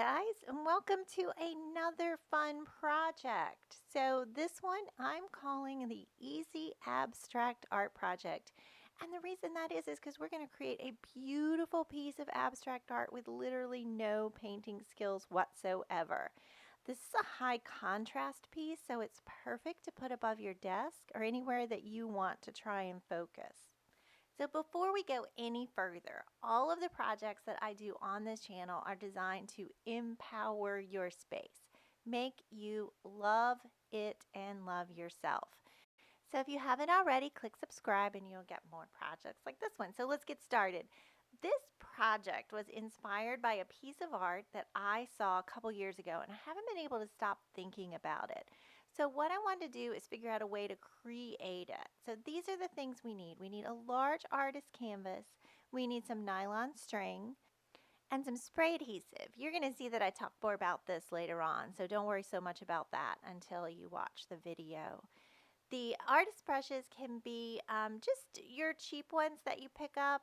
guys, and welcome to another fun project. So this one I'm calling the Easy Abstract Art Project. And the reason that is because we're going to create a beautiful piece of abstract art with literally no painting skills whatsoever. This is a high contrast piece, so it's perfect to put above your desk or anywhere that you want to try and focus. So before we go any further, all of the projects that I do on this channel are designed to empower your space, make you love it and love yourself. So if you haven't already, click subscribe and you'll get more projects like this one. So let's get started. This project was inspired by a piece of art that I saw a couple years ago, and I haven't been able to stop thinking about it. So what I wanted to do is figure out a way to create it. So these are the things we need. We need a large artist canvas. We need some nylon string and some spray adhesive. You're going to see that I talk more about this later on, so don't worry so much about that until you watch the video. The artist brushes can be just your cheap ones that you pick up.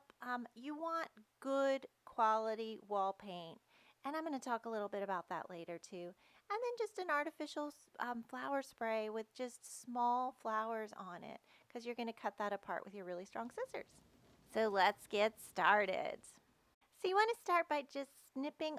You want good quality wall paint. And I'm going to talk a little bit about that later too. And then just an artificial flower spray with just small flowers on it, because you're going to cut that apart with your really strong scissors. So let's get started. So you want to start by just snipping